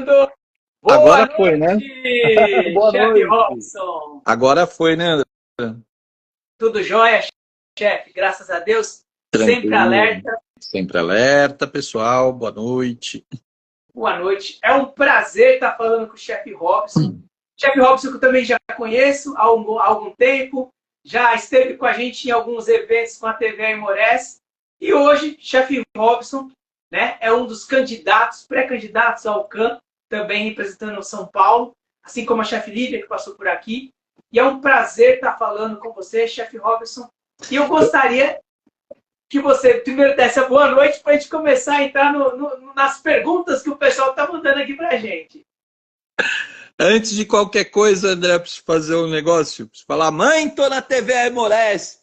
gravando. Boa Agora foi, né? noite, Boa chefe noite. Robson. Agora foi, né, André? Tudo jóia, chefe? Graças a Deus. Sempre Tranquilo. alerta. Sempre alerta, pessoal. Boa noite. Boa noite. É um prazer estar falando com o chefe Robson. Chefe Robson, que eu também já conheço há algum tempo. Já esteve com a gente em alguns eventos com a TV Aimorés. E hoje, chefe Robson, né, é um dos candidatos, pré-candidatos ao CAN, também representando São Paulo, assim como a chefe Lívia, que passou por aqui. E é um prazer estar falando com você, chefe Robson. E eu gostaria que você primeiro desse a boa noite para a gente começar a entrar nas perguntas que o pessoal está mandando aqui para a gente. Antes de qualquer coisa, André, eu preciso fazer um negócio. Preciso falar, mãe, tô na TV Aimorés.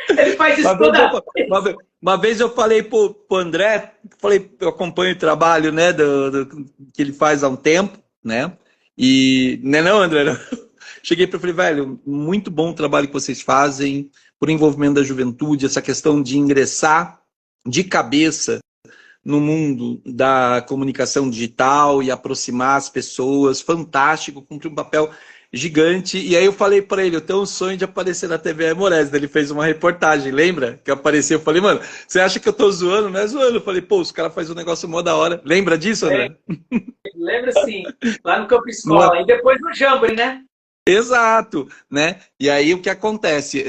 Ele faz isso toda vez. Uma vez eu falei pro André, eu acompanho o trabalho, né, que ele faz há um tempo, né? E não, André, não. Cheguei para ele e falei, velho, muito bom o trabalho que vocês fazem por envolvimento da juventude, essa questão de ingressar de cabeça no mundo da comunicação digital e aproximar as pessoas, fantástico, cumpre um papel gigante. E aí eu falei para ele, eu tenho um sonho de aparecer na TV Aimorés. Ele fez uma reportagem, lembra? Que apareceu, eu falei, mano, você acha que eu tô zoando? Não é zoando. Eu falei, pô, os caras fazem um negócio mó da hora. Lembra disso, André? Lembro sim, lá no Campo Escola. E depois no Jamboree, né? Exato, né? E aí o que acontece?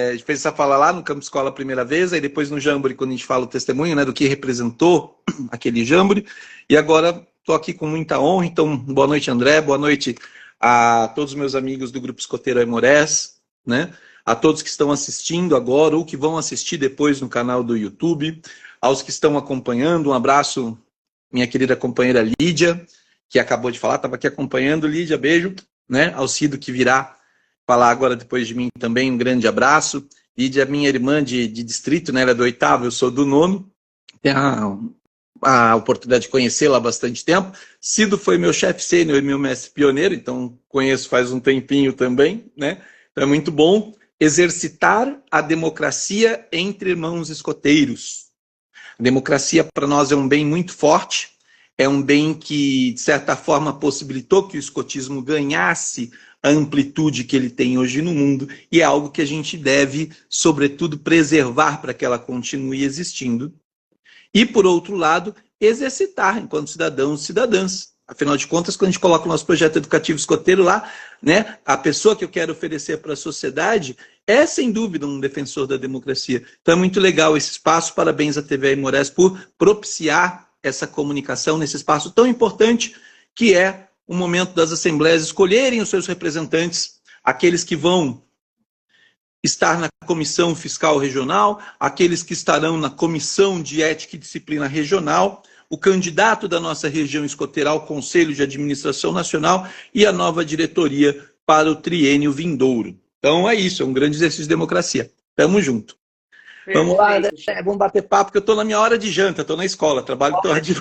A gente fez essa fala lá no Campo Escola a primeira vez, aí depois no Jamboree, quando a gente fala o testemunho, né, do que representou aquele Jamboree, e agora estou aqui com muita honra, então boa noite, André, boa noite a todos os meus amigos do Grupo Escoteiro Aimorés, né? A todos que estão assistindo agora ou que vão assistir depois no canal do YouTube, aos que estão acompanhando, um abraço, minha querida companheira Lídia, que acabou de falar, estava aqui acompanhando, Lídia, beijo. Né? Alcido, que virá falar agora depois de mim também, um grande abraço. Lídia é minha irmã de distrito, né? Ela é do 8º, eu sou do 9º. Tenho a oportunidade de conhecê-la há bastante tempo. Cido foi meu chefe sênior e meu mestre pioneiro, então conheço faz um tempinho também, né? Então é muito bom exercitar a democracia entre irmãos escoteiros. A democracia para nós é um bem muito forte, é um bem que, de certa forma, possibilitou que o escotismo ganhasse a amplitude que ele tem hoje no mundo, e é algo que a gente deve, sobretudo, preservar para que ela continue existindo. E, por outro lado, exercitar enquanto cidadãos e cidadãs. Afinal de contas, quando a gente coloca o nosso projeto educativo escoteiro lá, né, a pessoa que eu quero oferecer para a sociedade é, sem dúvida, um defensor da democracia. Então é muito legal esse espaço. Parabéns à TV Aimorés por propiciar essa comunicação nesse espaço tão importante que é o momento das assembleias escolherem os seus representantes, aqueles que vão estar na comissão fiscal regional, aqueles que estarão na comissão de ética e disciplina regional, o candidato da nossa região escoteira ao Conselho de Administração Nacional e a nova diretoria para o triênio vindouro. Então é isso, é um grande exercício de democracia. Tamo junto. Perfeito. Vamos lá, vamos bater papo, porque eu estou na minha hora de janta, estou na escola, trabalho toda de...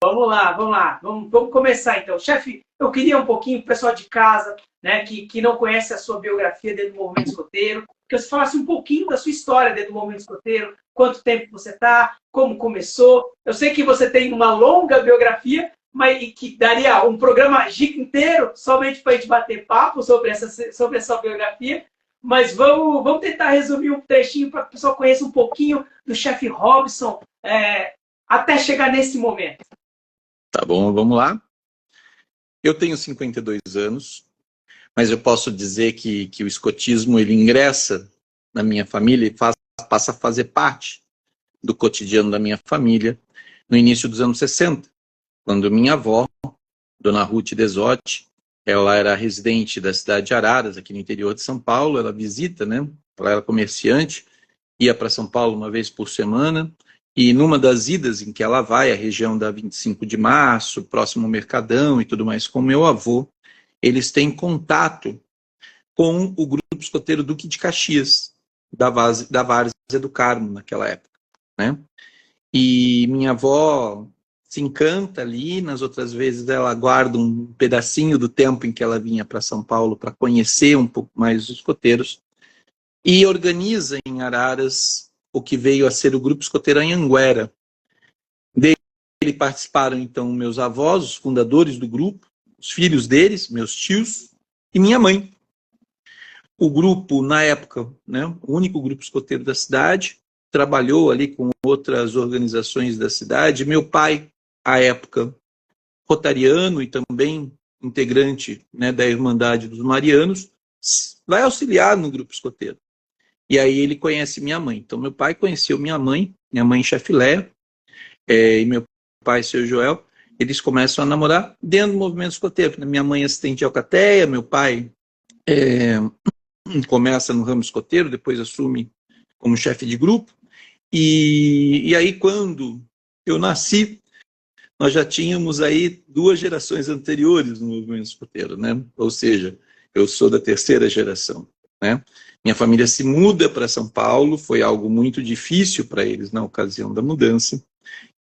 Vamos lá. Vamos começar então. Chefe, eu queria um pouquinho, o pessoal de casa, né, que não conhece a sua biografia dentro do movimento escoteiro, que você falasse um pouquinho da sua história dentro do movimento escoteiro, quanto tempo você está, como começou. Eu sei que você tem uma longa biografia, mas que daria um programa inteiro somente para a gente bater papo sobre essa biografia. Mas vamos tentar resumir um trechinho para que o pessoal conheça um pouquinho do chefe Robson até chegar nesse momento. Tá bom, vamos lá. Eu tenho 52 anos, mas eu posso dizer que o escotismo ele ingressa na minha família e passa a fazer parte do cotidiano da minha família no início dos anos 60, quando minha avó, Dona Ruth Desotti, ela era residente da cidade de Araras, aqui no interior de São Paulo, ela visita, né? Ela era comerciante, ia para São Paulo uma vez por semana, e numa das idas em que ela vai, a região da 25 de março, próximo ao Mercadão e tudo mais, com meu avô, eles têm contato com o grupo escoteiro Duque de Caxias, da Várzea do Carmo, naquela época, né? E minha avó se encanta ali, nas outras vezes ela guarda um pedacinho do tempo em que ela vinha para São Paulo para conhecer um pouco mais os escoteiros, e organiza em Araras o que veio a ser o Grupo Escoteiro Anhanguera, participaram, então, meus avós, os fundadores do grupo, os filhos deles, meus tios, e minha mãe. O grupo, na época, né, o único grupo escoteiro da cidade, trabalhou ali com outras organizações da cidade. Meu pai, à época, rotariano e também integrante, né, da Irmandade dos Marianos, vai auxiliar no grupo escoteiro. E aí ele conhece minha mãe. Então, meu pai conheceu minha mãe chefe Léa, e meu pai, seu Joel. Eles começam a namorar dentro do movimento escoteiro. Minha mãe é assistente de alcateia, meu pai começa no ramo escoteiro, depois assume como chefe de grupo. E aí, quando eu nasci, nós já tínhamos aí 2 gerações anteriores no movimento escoteiro, né? Ou seja, eu sou da 3ª geração, né? Minha família se muda para São Paulo, foi algo muito difícil para eles na ocasião da mudança,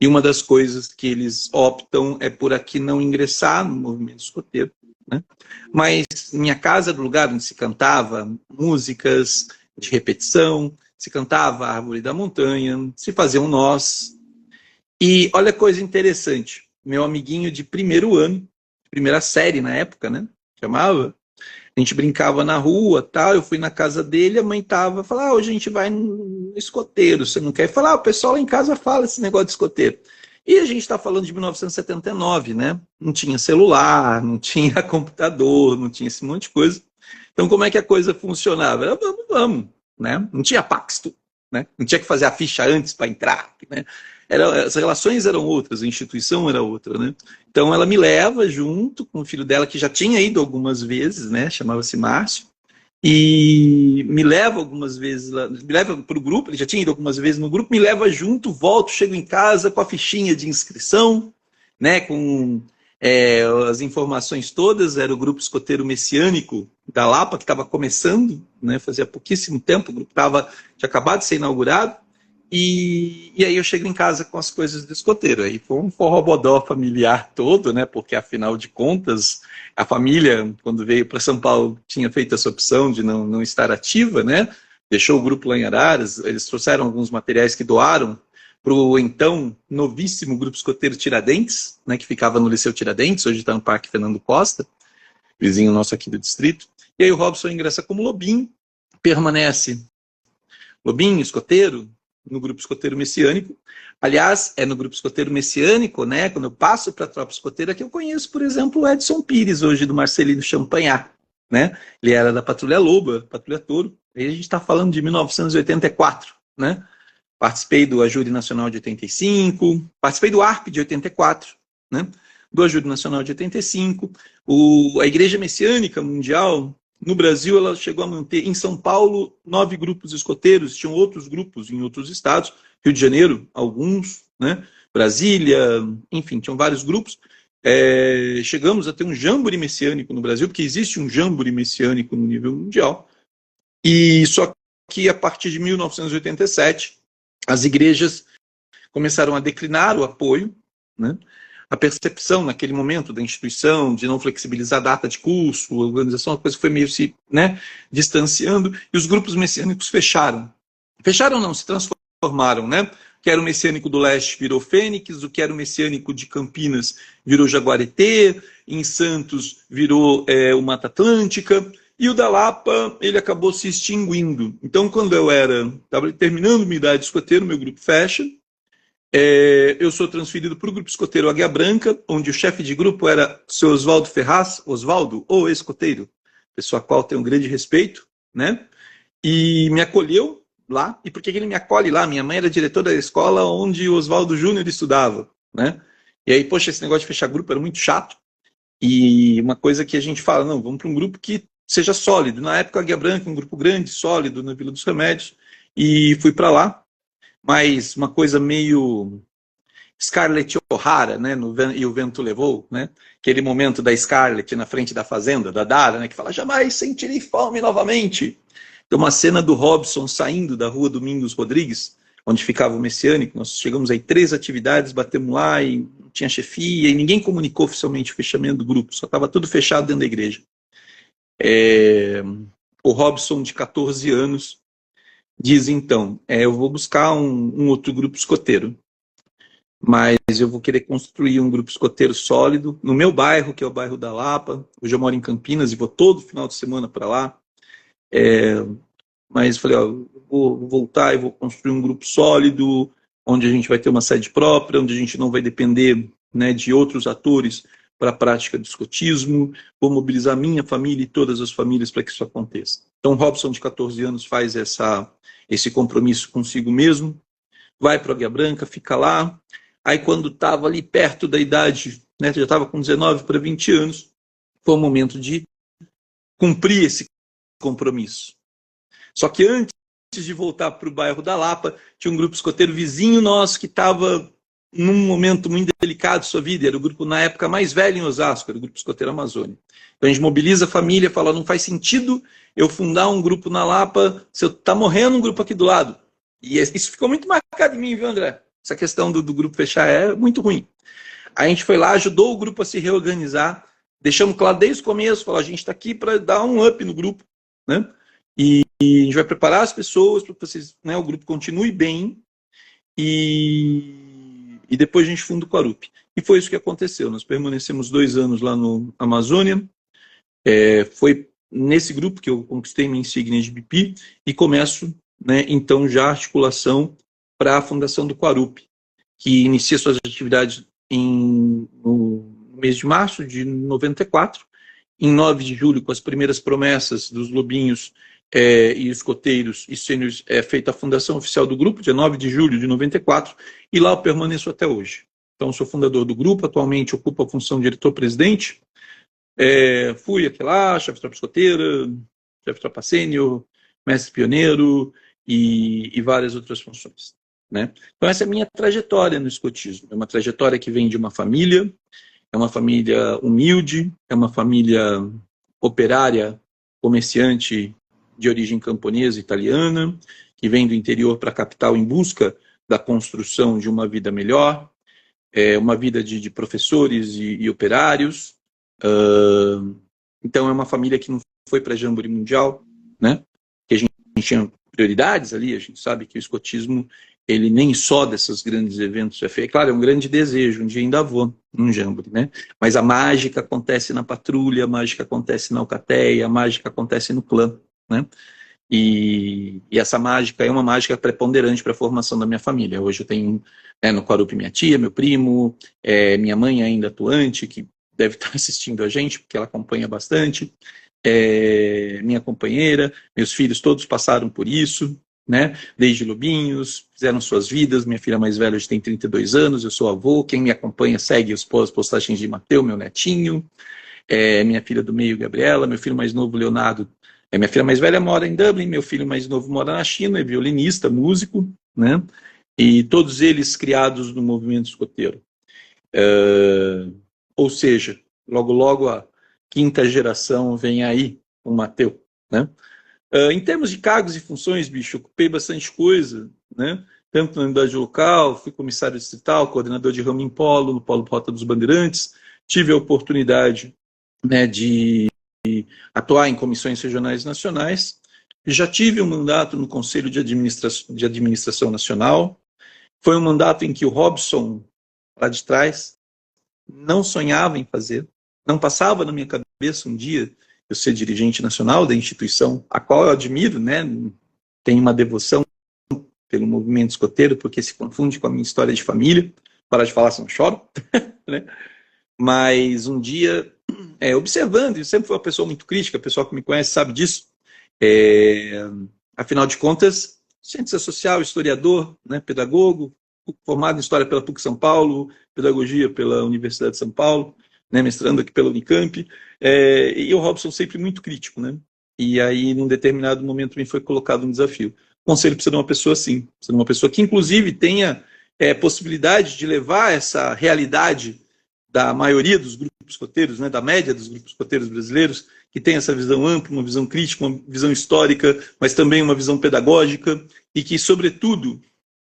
e uma das coisas que eles optam é por aqui não ingressar no movimento escoteiro, né? Mas minha casa era o lugar onde se cantava músicas de repetição, se cantava a Árvore da Montanha, se faziam nós. E olha que coisa interessante, meu amiguinho de primeiro ano, primeira série na época, né? Chamava. A gente brincava na rua, tal. Eu fui na casa dele, a mãe tava, falava, hoje a gente vai no escoteiro, você não quer? Falar, o pessoal lá em casa fala esse negócio de escoteiro. E a gente está falando de 1979, né? Não tinha celular, não tinha computador, não tinha esse monte de coisa. Então, como é que a coisa funcionava? Era, vamos, né? Não tinha Paxto, né? Não tinha que fazer a ficha antes para entrar, né? As relações eram outras, a instituição era outra, né? Então ela me leva junto com o filho dela, que já tinha ido algumas vezes, né? Chamava-se Márcio, e me leva algumas vezes, me leva para o grupo, ele já tinha ido algumas vezes no grupo, me leva junto, volto, chego em casa com a fichinha de inscrição, né? Com as informações todas. Era o grupo escoteiro messiânico da Lapa, que estava começando, né? Fazia pouquíssimo tempo, o grupo tinha acabado de ser inaugurado. E aí eu chego em casa com as coisas do escoteiro. Aí foi um forrobodó familiar todo, né? Porque, afinal de contas, a família, quando veio para São Paulo, tinha feito essa opção de não estar ativa, né? Deixou o grupo lá em Araras. Eles trouxeram alguns materiais que doaram para o então novíssimo grupo escoteiro Tiradentes, né? Que ficava no Liceu Tiradentes, hoje está no Parque Fernando Costa, vizinho nosso aqui do distrito. E aí o Robson ingressa como Lobinho, permanece Lobinho, escoteiro, no grupo escoteiro messiânico. Aliás, é no grupo escoteiro messiânico, né, quando eu passo para a tropa escoteira, que eu conheço, por exemplo, o Edson Pires, hoje do Marcelino Champagnat, né? Ele era da Patrulha Loba, Patrulha Touro. Aí a gente está falando de 1984, né? Participei do Ajude Nacional de 85, participei do ARP de 84, né? Do Ajude Nacional de 85. A Igreja Messiânica Mundial, no Brasil, ela chegou a manter, em São Paulo, 9 grupos escoteiros, tinham outros grupos em outros estados, Rio de Janeiro, alguns, né? Brasília, enfim, tinham vários grupos. Chegamos a ter um jambore messiânico no Brasil, porque existe um jambore messiânico no nível mundial, e só que a partir de 1987, as igrejas começaram a declinar o apoio, né? A percepção naquele momento da instituição de não flexibilizar a data de curso, a organização, a coisa foi meio se, né, distanciando, e os grupos messiânicos fecharam. Fecharam não, se transformaram, né? O que era o messiânico do leste virou Fênix, o que era o messiânico de Campinas virou Jaguareté, em Santos virou o Mata Atlântica, e o da Lapa, ele acabou se extinguindo. Então, quando eu estava terminando minha idade de escoteiro, meu grupo fecha. Eu sou transferido para o grupo escoteiro Águia Branca, onde o chefe de grupo era o seu Oswaldo Ferraz, Oswaldo, o escoteiro, pessoa a qual tenho um grande respeito, né? E me acolheu lá. E por que ele me acolhe lá? Minha mãe era diretora da escola onde o Oswaldo Júnior estudava, né? E aí, poxa, esse negócio de fechar grupo era muito chato. E uma coisa que a gente fala, não, vamos para um grupo que seja sólido. Na época, a Águia Branca, um grupo grande, sólido, na Vila dos Remédios. E fui para lá. Mas uma coisa meio Scarlett O'Hara, né, E o Vento Levou, né? Aquele momento da Scarlett na frente da fazenda, da Dara, né, que fala, jamais sentirei fome novamente. Tem uma cena do Robson saindo da rua Domingos Rodrigues, onde ficava o Messiânico. Nós chegamos aí 3 atividades, batemos lá e não tinha chefia, e ninguém comunicou oficialmente o fechamento do grupo, só estava tudo fechado dentro da igreja. O Robson, de 14 anos, diz então, eu vou buscar um outro grupo escoteiro. mas eu vou querer construir um grupo escoteiro sólido no meu bairro, que é o bairro da Lapa. Hoje eu moro em Campinas e vou todo final de semana para lá. Mas falei, ó, vou voltar e vou construir um grupo sólido, onde a gente vai ter uma sede própria, onde a gente não vai depender, né, de outros atores para a prática do escotismo. Vou mobilizar minha família e todas as famílias para que isso aconteça. Então, o Robson, de 14 anos, faz esse compromisso consigo mesmo, vai para a Águia Branca, fica lá. Aí, quando estava ali perto da idade, né, já estava com 19 para 20 anos, foi o momento de cumprir esse compromisso. Só que antes de voltar para o bairro da Lapa, tinha um grupo escoteiro vizinho nosso que estava num momento muito delicado de sua vida. Era o grupo, na época, mais velho em Osasco, era o Grupo Escoteiro Amazônia. Então a gente mobiliza a família, fala, não faz sentido eu fundar um grupo na Lapa se eu tá morrendo um grupo aqui do lado. E isso ficou muito marcado em mim, viu, André? Essa questão do grupo fechar é muito ruim. A gente foi lá, ajudou o grupo a se reorganizar, deixamos claro desde o começo, falou, a gente está aqui para dar um up no grupo, né? E a gente vai preparar as pessoas para que vocês, né, o grupo continue bem e depois a gente funda o Quarup. E foi isso que aconteceu. Nós permanecemos 2 anos lá no Amazônia. Foi nesse grupo que eu conquistei minha insígnia de BP e começo, né, então já a articulação para a fundação do Quarup, que inicia suas atividades no mês de março de 94. Em 9 de julho, com as primeiras promessas dos lobinhos e escoteiros e sêniores, é feita a fundação oficial do grupo, dia 9 de julho de 94, e lá eu permaneço até hoje. Então, sou fundador do grupo, atualmente ocupo a função de diretor-presidente. Fui aqui lá, chefe de tropa escoteira, chefe de tropa sênior, mestre pioneiro e várias outras funções, né? Então, essa é a minha trajetória no escotismo. É uma trajetória que vem de uma família, é uma família humilde, é uma família operária, comerciante de origem camponesa italiana, que vem do interior para a capital em busca da construção de uma vida melhor, uma vida de professores e operários. Então é uma família que não foi para a Jamboree Mundial, né? Que a gente tinha prioridades ali, a gente sabe que o escotismo, ele nem só desses grandes eventos é feito. Claro, é um grande desejo, um dia ainda vou num Jamboree, né? Mas a mágica acontece na patrulha, a mágica acontece na alcateia, a mágica acontece no clã, né? E essa mágica é uma mágica preponderante para a formação da minha família. Hoje eu tenho, né, no Quarup minha tia, meu primo, minha mãe ainda atuante, que deve estar assistindo a gente, porque ela acompanha bastante, minha companheira, meus filhos todos passaram por isso, né? Desde lobinhos, fizeram suas vidas. Minha filha mais velha hoje tem 32 anos, eu sou avô, quem me acompanha segue as postagens de Mateu, meu netinho, minha filha do meio, Gabriela, meu filho mais novo, Leonardo. Minha filha mais velha mora em Dublin, meu filho mais novo mora na China, é violinista, músico, né? E todos eles criados no movimento escoteiro. Ou seja, logo logo a 5ª geração vem aí, o Mateu, né? Em termos de cargos e funções, bicho, ocupei bastante coisa, né? Tanto na unidade local, fui comissário distrital, coordenador de ramo em polo, no Polo Rota dos Bandeirantes, tive a oportunidade, né, de atuar em comissões regionais e nacionais, já tive um mandato no Conselho de Administração Nacional, foi um mandato em que o Robson, lá de trás, não sonhava em fazer, não passava na minha cabeça um dia eu ser dirigente nacional da instituição, a qual eu admiro, né? Tenho uma devoção pelo movimento escoteiro, porque se confunde com a minha história de família. Parar de falar, senão eu choro. Né? Mas um dia, observando, eu sempre fui uma pessoa muito crítica, o pessoal que me conhece sabe disso. Afinal de contas, cientista social, historiador, né? Pedagogo, formado em História pela PUC São Paulo, Pedagogia pela Universidade de São Paulo, né, mestrando aqui pela Unicamp, e o Robson sempre muito crítico, né? E aí, num determinado momento, me foi colocado um desafio. O conselho precisa de uma pessoa assim, precisa de uma pessoa que, inclusive, tenha possibilidade de levar essa realidade da maioria dos grupos escoteiros, né, da média dos grupos escoteiros brasileiros, que tem essa visão ampla, uma visão crítica, uma visão histórica, mas também uma visão pedagógica, e que, sobretudo,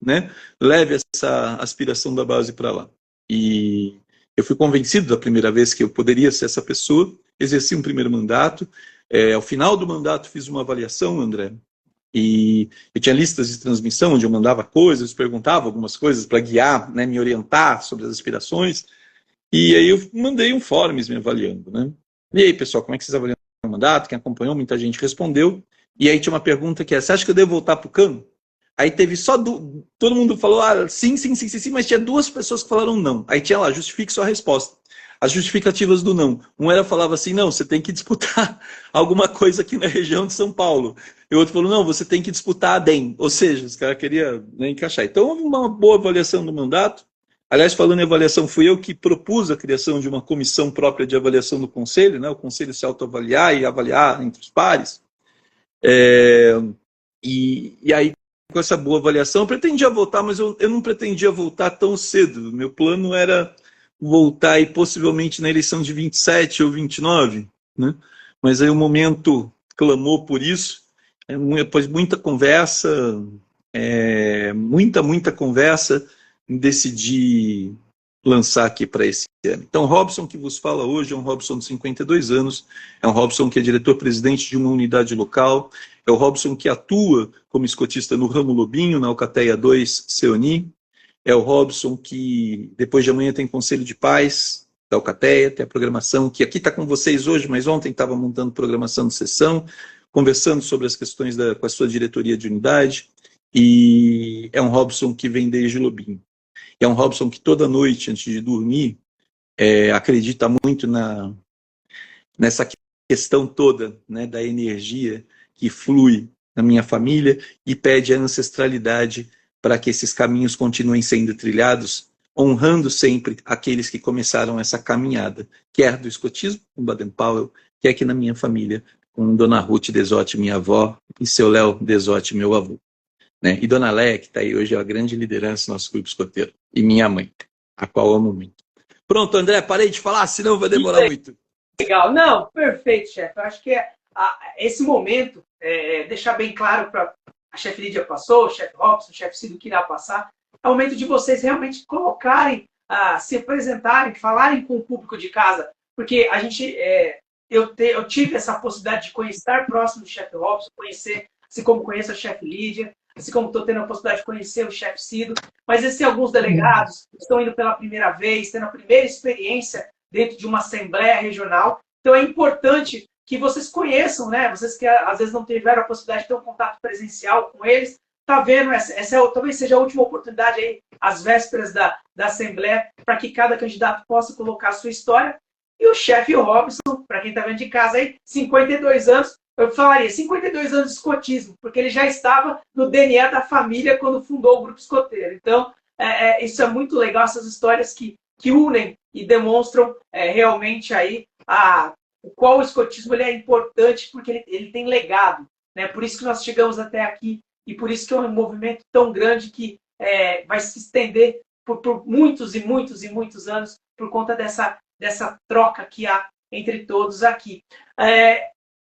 né, leve essa aspiração da base para lá. E eu fui convencido da primeira vez que eu poderia ser essa pessoa, exerci um primeiro mandato, ao final do mandato fiz uma avaliação, André, E eu tinha listas de transmissão onde eu mandava coisas, perguntava algumas coisas para guiar, né, me orientar sobre as aspirações. E aí eu mandei um Forms me avaliando, né? E aí, pessoal, como é que vocês avaliam o mandato? Quem acompanhou, muita gente respondeu. E aí tinha uma pergunta que é: você acha que eu devo voltar para o CAN? Aí teve só todo mundo falou sim, sim, sim, sim, sim, mas tinha 2 pessoas que falaram não. Aí tinha lá, justifique sua resposta. As justificativas do não. Falava assim: não, você tem que disputar alguma coisa aqui na região de São Paulo. E o outro falou: não, você tem que disputar a DEM. Ou seja, os caras queriam, né, encaixar. Então houve uma boa avaliação do mandato. Aliás, falando em avaliação, fui eu que propus a criação de uma comissão própria de avaliação do Conselho, né? O Conselho se autoavaliar e avaliar entre os pares. E aí, com essa boa avaliação, eu pretendia voltar, mas eu não pretendia voltar tão cedo. Meu plano era voltar aí, possivelmente na eleição de 27 ou 29, né? Mas aí o momento clamou por isso. Depois muita conversa, muita conversa, decidi lançar aqui para esse ano. Então, Robson, que vos fala hoje, é um Robson de 52 anos, é um Robson que é diretor-presidente de uma unidade local, é o Robson que atua como escotista no Ramo Lobinho, na Alcateia 2, Ceoni, é o Robson que depois de amanhã tem Conselho de Paz da Alcateia, tem a programação, que aqui está com vocês hoje, mas ontem estava montando programação de sessão, conversando sobre as questões com a sua diretoria de unidade, e é um Robson que vem desde Lobinho. É um Robson que toda noite, antes de dormir, acredita muito nessa questão toda, né, da energia que flui na minha família e pede a ancestralidade para que esses caminhos continuem sendo trilhados, honrando sempre aqueles que começaram essa caminhada, quer do escotismo, com Baden-Powell, quer aqui na minha família, com Dona Ruth Desotti, minha avó, e seu Léo Desotti, meu avô. Né? E Dona Léa, que está aí hoje, é a grande liderança do nosso grupo escoteiro. E minha mãe, a qual amo muito. Pronto, André, parei de falar, senão vai demorar muito. Legal. Não, perfeito, chefe. Eu acho que esse momento, deixar bem claro para a chefe Lídia passou, o chefe Robson, o chefe Cido que irá passar, é o momento de vocês realmente colocarem, se apresentarem, falarem com o público de casa, porque a gente, eu tive essa possibilidade de estar próximo do chefe Robson, conhecer, assim como conheço a chefe Lídia, assim como estou tendo a possibilidade de conhecer o chefe Cido, mas existem alguns delegados que estão indo pela primeira vez, tendo a primeira experiência dentro de uma assembleia regional. Então é importante que vocês conheçam, né? Vocês que às vezes não tiveram a possibilidade de ter um contato presencial com eles, tá vendo? Talvez seja a última oportunidade aí, às vésperas da assembleia, para que cada candidato possa colocar a sua história. E o chefe Robson, para quem está vendo de casa aí, 52 anos, eu falaria 52 anos de escotismo, porque ele já estava no DNA da família quando fundou o grupo escoteiro. Então, isso é muito legal, essas histórias que unem e demonstram realmente aí o qual o escotismo ele é importante, porque ele tem legado. Né? Por isso que nós chegamos até aqui e por isso que é um movimento tão grande que vai se estender por muitos e muitos e muitos anos por conta dessa troca que há entre todos aqui.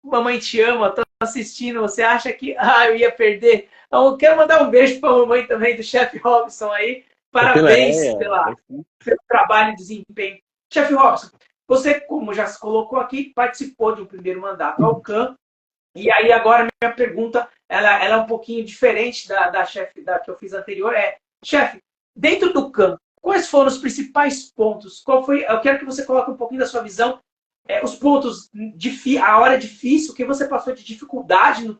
Mamãe te ama, estou assistindo, você acha que eu ia perder? Então, eu quero mandar um beijo para a mamãe também do chefe Robson aí. Parabéns pelo trabalho e desempenho. Chefe Robson, você, como já se colocou aqui, participou de um primeiro mandato ao CAN, e aí agora minha pergunta ela é um pouquinho diferente da chefe que eu fiz anterior. Chefe, dentro do CAN, quais foram os principais pontos? Eu quero que você coloque um pouquinho da sua visão, os pontos, a hora difícil, o que você passou de dificuldade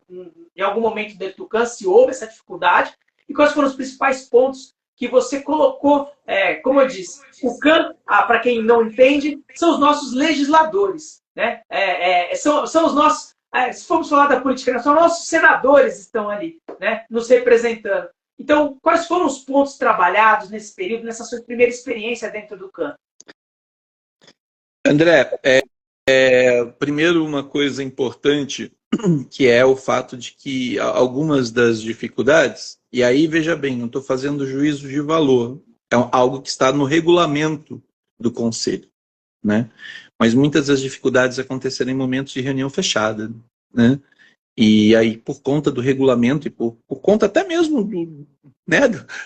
em algum momento dentro do CAN, se houve essa dificuldade, e quais foram os principais pontos que você colocou, como eu disse, o CAN, para quem não entende, são os nossos legisladores. Né? São os nossos, se formos falar da política nacional, nossos senadores estão ali, né, nos representando. Então, quais foram os pontos trabalhados nesse período, nessa sua primeira experiência dentro do CAN? André, primeiro uma coisa importante, que é o fato de que algumas das dificuldades, e aí veja bem, não estou fazendo juízo de valor, é algo que está no regulamento do Conselho, né? Mas muitas das dificuldades aconteceram em momentos de reunião fechada, né? E aí, por conta do regulamento e por conta até mesmo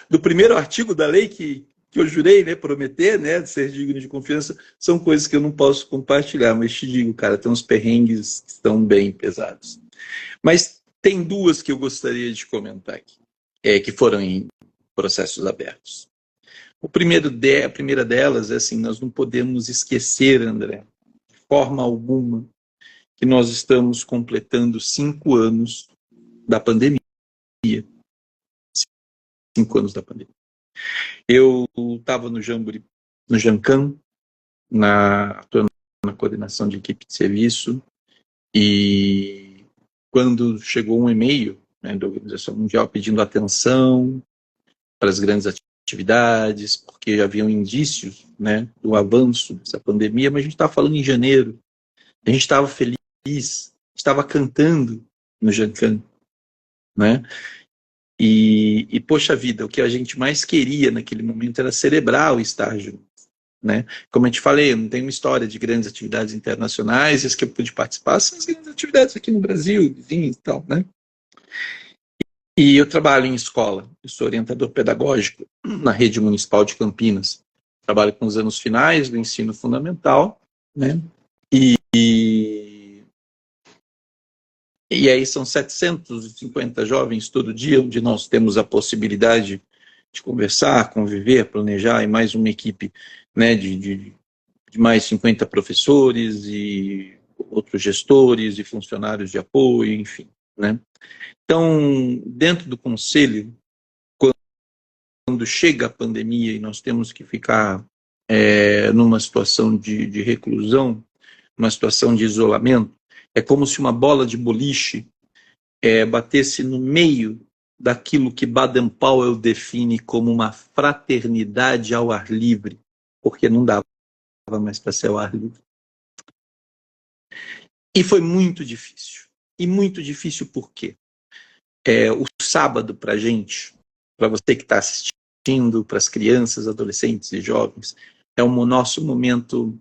do primeiro artigo da lei que eu jurei, né, prometer, né, de ser digno de confiança, são coisas que eu não posso compartilhar, mas te digo, cara, tem uns perrengues que estão bem pesados. Mas Tem duas que eu gostaria de comentar aqui, que foram em processos abertos. A primeira delas é assim, nós não podemos esquecer, André, de forma alguma, que nós estamos completando 5 anos da pandemia. 5 anos da pandemia. Eu estava no Jamboree, no Jancan, atuando na coordenação de equipe de serviço, e quando chegou um e-mail, né, da Organização Mundial pedindo atenção para as grandes atividades, porque haviam indícios, né, do avanço dessa pandemia, mas a gente estava falando em janeiro, a gente estava feliz, estava cantando no Jancan, né? E, poxa vida, o que a gente mais queria naquele momento era celebrar o estágio, né? Como eu te falei, eu não tenho uma história de grandes atividades internacionais, as que eu pude participar são as grandes atividades aqui no Brasil, enfim, e tal, né? E eu trabalho em escola, eu sou orientador pedagógico na rede municipal de Campinas. Trabalho com os anos finais do ensino fundamental, né? E aí são 750 jovens todo dia, onde nós temos a possibilidade de conversar, conviver, planejar, e mais uma equipe, né, de mais 50 professores e outros gestores e funcionários de apoio, enfim, né? Então, dentro do conselho, quando chega a pandemia e nós temos que ficar numa situação de reclusão, uma situação de isolamento, é como se uma bola de boliche batesse no meio daquilo que Baden-Powell define como uma fraternidade ao ar livre, porque não dava mais para ser ao ar livre. E foi muito difícil. E muito difícil por quê? O sábado para a gente, para você que está assistindo, para as crianças, adolescentes e jovens, é o nosso momento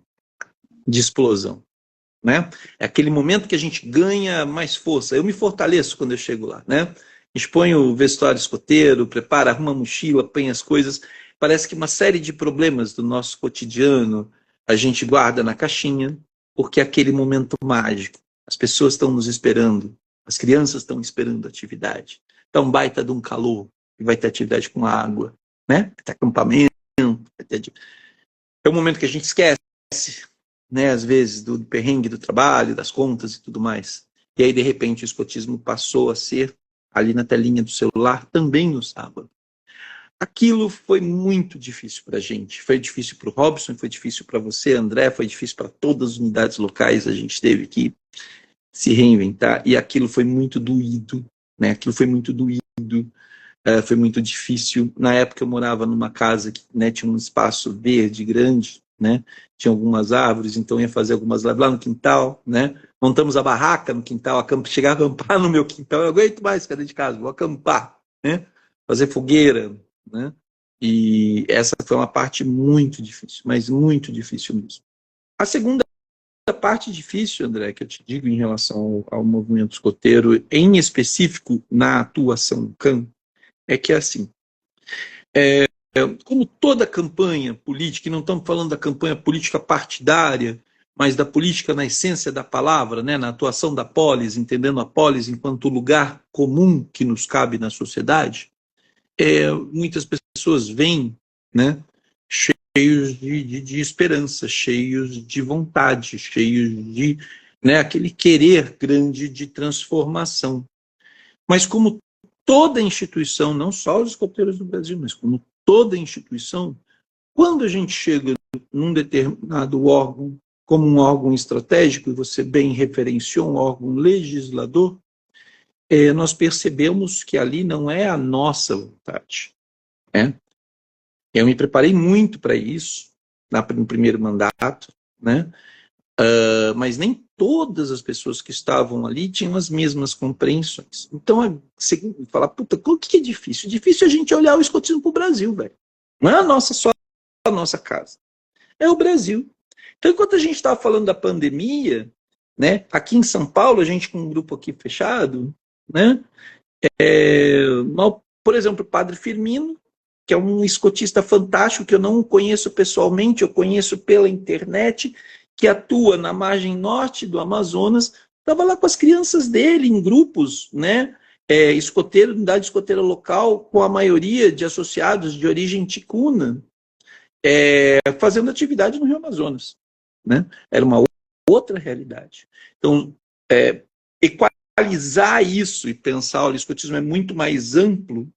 de explosão. Né? É aquele momento que a gente ganha mais força. Eu me fortaleço quando eu chego lá, né? A gente põe o vestuário escoteiro, prepara, arruma a mochila, põe as coisas. Parece que uma série de problemas do nosso cotidiano a gente guarda na caixinha, porque é aquele momento mágico. As pessoas estão nos esperando, as crianças estão esperando a atividade. Está um baita de um calor, e vai ter atividade com água, né? Vai ter acampamento. É um momento que a gente esquece, né, às vezes, do perrengue do trabalho, das contas e tudo mais. E aí, de repente, o escotismo passou a ser, ali na telinha do celular, também no sábado. Aquilo foi muito difícil para a gente. Foi difícil para o Robson, foi difícil para você, André, foi difícil para todas as unidades locais. A gente teve que se reinventar. E aquilo foi muito doído, né? Aquilo foi muito doído. Foi muito difícil. Na época, eu morava numa casa que, né, tinha um espaço verde grande, né? Tinha algumas árvores, então ia fazer algumas lives lá no quintal, né? Montamos a barraca no quintal, chegar a acampar no meu quintal, eu aguento mais ficar dentro de casa, vou acampar, né? Fazer fogueira, né? E essa foi uma parte muito difícil, mas muito difícil mesmo. A segunda parte difícil, André, que eu te digo em relação ao movimento escoteiro, em específico na atuação no campo, é que assim, como toda campanha política, e não estamos falando da campanha política partidária, mas da política na essência da palavra, né, na atuação da polis, entendendo a polis enquanto lugar comum que nos cabe na sociedade, muitas pessoas vêm, né, cheios de esperança, cheios de vontade, cheios de, né, aquele querer grande de transformação. Mas como toda instituição, não só os escoteiros do Brasil, mas como toda instituição, quando a gente chega num determinado órgão, como um órgão estratégico, e você bem referenciou, um órgão legislador, nós percebemos que ali não é a nossa vontade. Né? Eu me preparei muito para isso, no primeiro mandato, né? Mas nem todas as pessoas que estavam ali tinham as mesmas compreensões. Então, você fala, puta, o que é difícil? Difícil é a gente olhar o escotismo para o Brasil, velho. Não é só a nossa casa. É o Brasil. Então, enquanto a gente estava falando da pandemia, né, aqui em São Paulo, a gente com um grupo aqui fechado, né, por exemplo, o Padre Firmino, que é um escotista fantástico, que eu não conheço pessoalmente, eu conheço pela internet, que atua na margem norte do Amazonas, estava lá com as crianças dele, em grupos, né? Escoteiro, unidade escoteira local, com a maioria de associados de origem ticuna, fazendo atividade no Rio Amazonas, né? Era uma outra realidade. Então, equalizar isso e pensar, olha, o escotismo é muito mais amplo,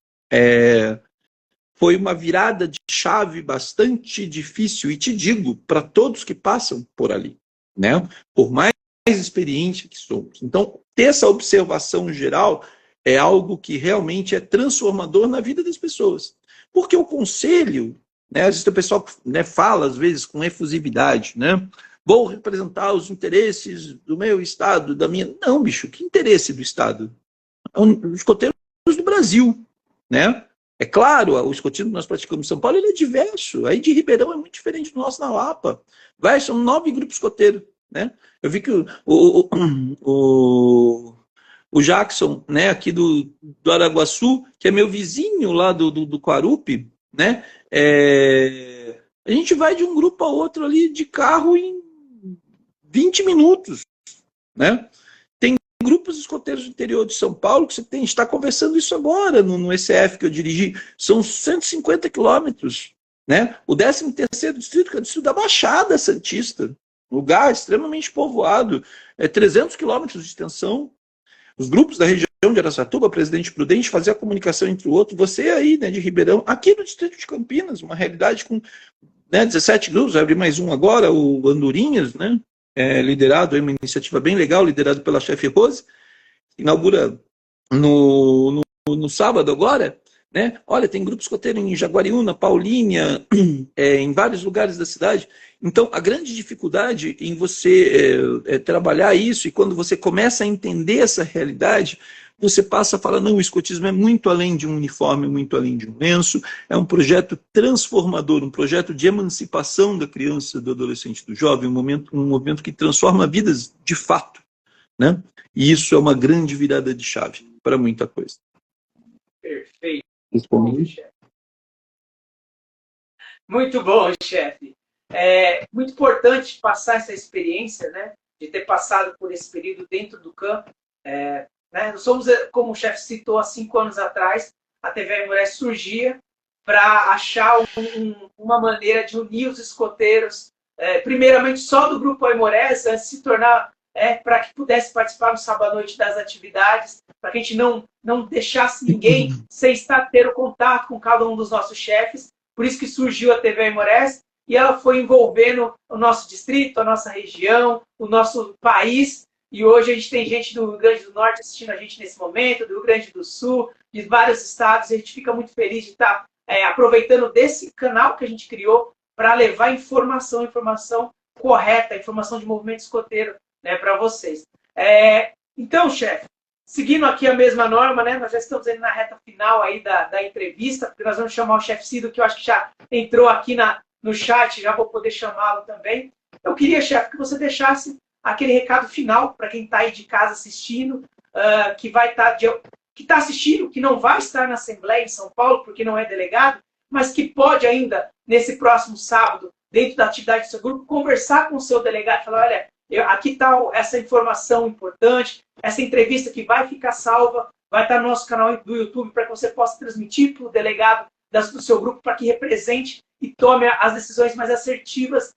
foi uma virada de chave bastante difícil, e te digo, para todos que passam por ali, né? Por mais experiente que somos. Então, ter essa observação geral é algo que realmente é transformador na vida das pessoas. Porque o conselho, né, às vezes o pessoal, né, fala, às vezes, com efusividade, né? Vou representar os interesses do meu estado, da minha... Não, bicho, que interesse do estado? Os escoteiros do Brasil, né? É claro, o escotismo que nós praticamos em São Paulo, ele é diverso. Aí de Ribeirão é muito diferente do nosso na Lapa. São 9 grupos escoteiros, né? Eu vi que o Jackson, né, aqui do Araguaçu, que é meu vizinho lá do Quarupi, né? A gente vai de um grupo a outro ali de carro em 20 minutos, né? Grupos escoteiros do interior de São Paulo, que a gente está conversando isso agora no ECF que eu dirigi, são 150 quilômetros, né? O 13º distrito, que é o distrito da Baixada Santista, lugar extremamente povoado, 300 quilômetros de extensão. Os grupos da região de Araçatuba, Presidente Prudente, faziam a comunicação entre o outro. Você aí, né, de Ribeirão, aqui no distrito de Campinas, uma realidade com, né, 17 grupos, vai abrir mais um agora, o Andorinhas, né? Liderado, uma iniciativa bem legal, liderado pela chefe Rose, inaugura no sábado agora, né? Olha, tem grupos escoteiros em Jaguariúna, Paulínia, em vários lugares da cidade. Então, a grande dificuldade em você trabalhar isso, e quando você começa a entender essa realidade, você passa a falar, não, o escotismo é muito além de um uniforme, muito além de um lenço, é um projeto transformador, um projeto de emancipação da criança, do adolescente, do jovem, um movimento que transforma vidas de fato, né? E isso é uma grande virada de chave para muita coisa. Perfeito. Muito bom, chefe. É muito importante passar essa experiência, né, de ter passado por esse período dentro do campo. Né, nós somos, como o chefe citou, há 5 anos atrás, a TV Aimorés surgia para achar uma maneira de unir os escoteiros, primeiramente só do Grupo Aimorés, antes de se tornar, para que pudesse participar no sábado à noite das atividades, para que a gente não deixasse ninguém sem ter o contato com cada um dos nossos chefes. Por isso que surgiu a TV Aimorés, e ela foi envolvendo o nosso distrito, a nossa região, o nosso país. E hoje a gente tem gente do Rio Grande do Norte assistindo a gente nesse momento, do Rio Grande do Sul, de vários estados. A gente fica muito feliz de estar aproveitando desse canal que a gente criou para levar informação correta, informação de movimento escoteiro, né, para vocês. Então, chefe, seguindo aqui a mesma norma, né, nós já estamos indo na reta final aí da entrevista, porque nós vamos chamar o chefe Cido, que eu acho que já entrou aqui no chat, já vou poder chamá-lo também. Eu queria, chefe, que você deixasse aquele recado final para quem está aí de casa assistindo, que está assistindo, que não vai estar na Assembleia em São Paulo, porque não é delegado, mas que pode ainda, nesse próximo sábado, dentro da atividade do seu grupo, conversar com o seu delegado e falar, olha, aqui está essa informação importante, essa entrevista que vai ficar salva, vai estar no nosso canal do YouTube para que você possa transmitir para o delegado do seu grupo para que represente e tome as decisões mais assertivas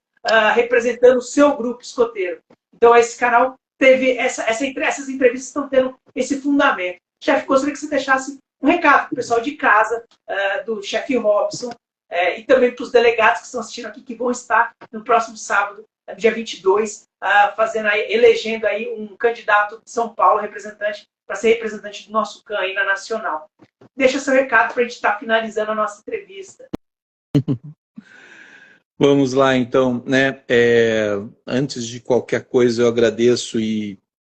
representando o seu grupo escoteiro. Então, esse canal teve essas entrevistas estão tendo esse fundamento. Chefe, gostaria que você deixasse um recado para o pessoal de casa, do chefe Robson, e também para os delegados que estão assistindo aqui, que vão estar no próximo sábado, dia 22, elegendo aí um candidato de São Paulo, representante, para ser representante do nosso CAN aí na Nacional. Deixa seu recado para a gente estar finalizando a nossa entrevista. Vamos lá, então, né? Antes de qualquer coisa, eu agradeço e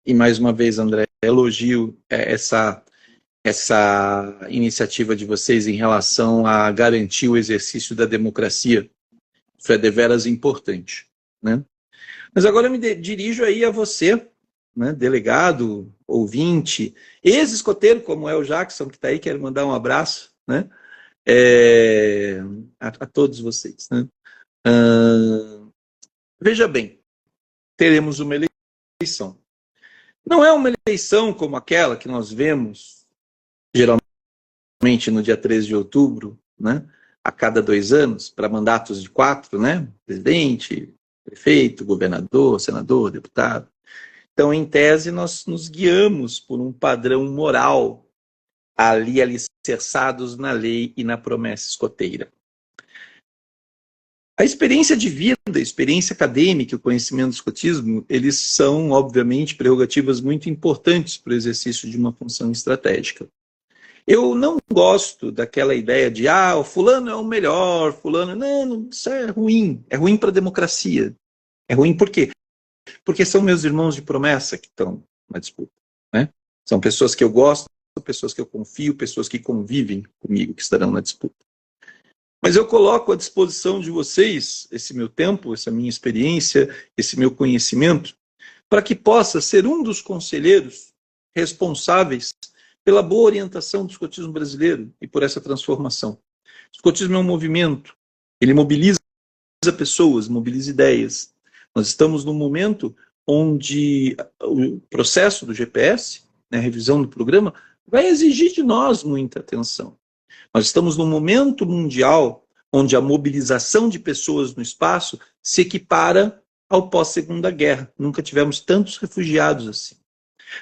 mais uma vez, André, elogio essa iniciativa de vocês em relação a garantir o exercício da democracia. Isso é deveras importante, né? Mas agora eu me dirijo aí a você, né, delegado, ouvinte, ex-escoteiro, como é o Jackson, que está aí, quero mandar um abraço, né? A todos vocês, né? Veja bem, teremos uma eleição. Não é uma eleição como aquela que nós vemos, geralmente no dia 13 de outubro, né? A cada 2 anos, para mandatos de 4, né? Presidente, prefeito, governador, senador, deputado. Então, em tese, nós nos guiamos por um padrão moral ali alicerçados na lei e na promessa escoteira. A experiência de vida, a experiência acadêmica e o conhecimento do escotismo, eles são, obviamente, prerrogativas muito importantes para o exercício de uma função estratégica. Eu não gosto daquela ideia de, o fulano é o melhor, fulano... Não, isso é ruim para a democracia. É ruim por quê? Porque são meus irmãos de promessa que estão na disputa, né? São pessoas que eu gosto, pessoas que eu confio, pessoas que convivem comigo, que estarão na disputa. Mas eu coloco à disposição de vocês esse meu tempo, essa minha experiência, esse meu conhecimento, para que possa ser um dos conselheiros responsáveis pela boa orientação do escotismo brasileiro e por essa transformação. O escotismo é um movimento, ele mobiliza pessoas, mobiliza ideias. Nós estamos num momento onde o processo do GPS, né, a revisão do programa, vai exigir de nós muita atenção. Nós estamos num momento mundial onde a mobilização de pessoas no espaço se equipara ao pós-Segunda Guerra. Nunca tivemos tantos refugiados assim.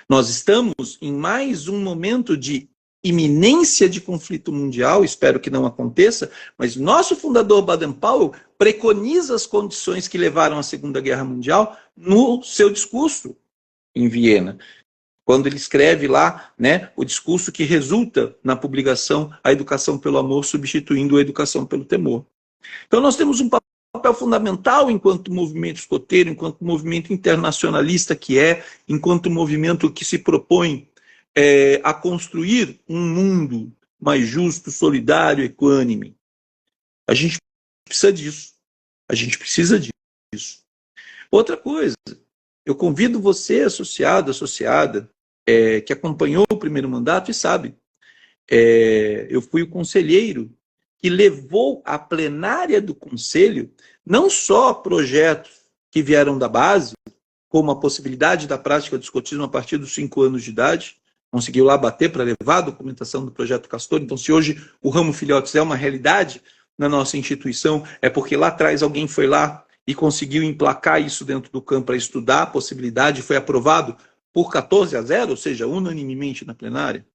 Nós estamos em mais um momento de iminência de conflito mundial, espero que não aconteça, mas nosso fundador Baden-Powell preconiza as condições que levaram à Segunda Guerra Mundial no seu discurso em Viena, quando ele escreve lá, né, o discurso que resulta na publicação A Educação pelo Amor, substituindo a Educação pelo Temor. Então nós temos um papel fundamental enquanto movimento escoteiro, enquanto movimento internacionalista que enquanto movimento que se propõe a construir um mundo mais justo, solidário, equânime. A gente precisa disso. A gente precisa disso. Outra coisa, eu convido você, associado, associada, que acompanhou o primeiro mandato e sabe, eu fui o conselheiro que levou à plenária do conselho não só projetos que vieram da base, como a possibilidade da prática do escotismo a partir dos 5 anos de idade, conseguiu lá bater para levar a documentação do projeto Castor. Então, se hoje o ramo filhotes é uma realidade na nossa instituição, é porque lá atrás alguém foi lá e conseguiu emplacar isso dentro do campo para estudar a possibilidade, foi aprovado por 14-0, ou seja, unanimemente na plenária.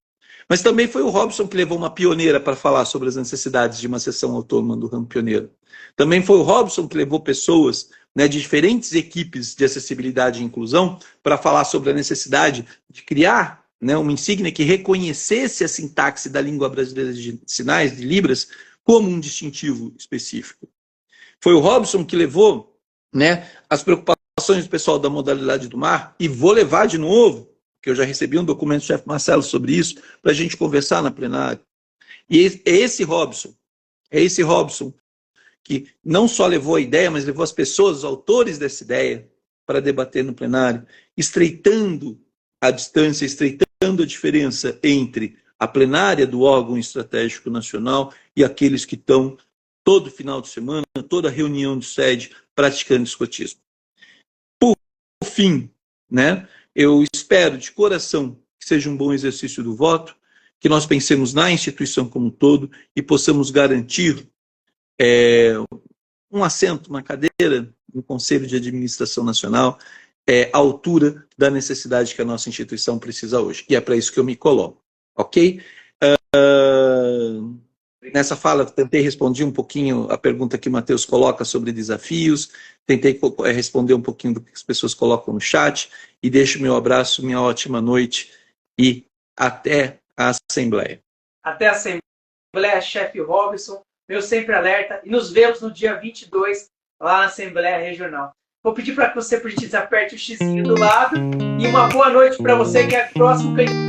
Mas também foi o Robson que levou uma pioneira para falar sobre as necessidades de uma seção autônoma do ramo pioneiro. Também foi o Robson que levou pessoas, né, de diferentes equipes de acessibilidade e inclusão para falar sobre a necessidade de criar, né, uma insígnia que reconhecesse a sintaxe da língua brasileira de sinais, de Libras, como um distintivo específico. Foi o Robson que levou, né, as preocupações do pessoal da modalidade do mar, e vou levar de novo, porque eu já recebi um documento do chefe Marcelo sobre isso, para a gente conversar na plenária. E é esse Robson que não só levou a ideia, mas levou as pessoas, os autores dessa ideia, para debater no plenário, estreitando a distância, estreitando a diferença entre a plenária do órgão estratégico nacional e aqueles que estão todo final de semana, toda reunião de sede, praticando escotismo. Por fim, né, eu espero de coração que seja um bom exercício do voto, que nós pensemos na instituição como um todo e possamos garantir um assento, uma cadeira no Conselho de Administração Nacional, à altura da necessidade que a nossa instituição precisa hoje. E é para isso que eu me coloco, ok? Nessa fala, tentei responder um pouquinho a pergunta que o Matheus coloca sobre desafios, tentei responder um pouquinho do que as pessoas colocam no chat, e deixo meu abraço, minha ótima noite, e até a Assembleia. Até a Assembleia, chefe Robson, meu sempre alerta, e nos vemos no dia 22, lá na Assembleia Regional. Vou pedir para que você, por gentileza, aperte o xizinho do lado, e uma boa noite para você que é próximo candidato.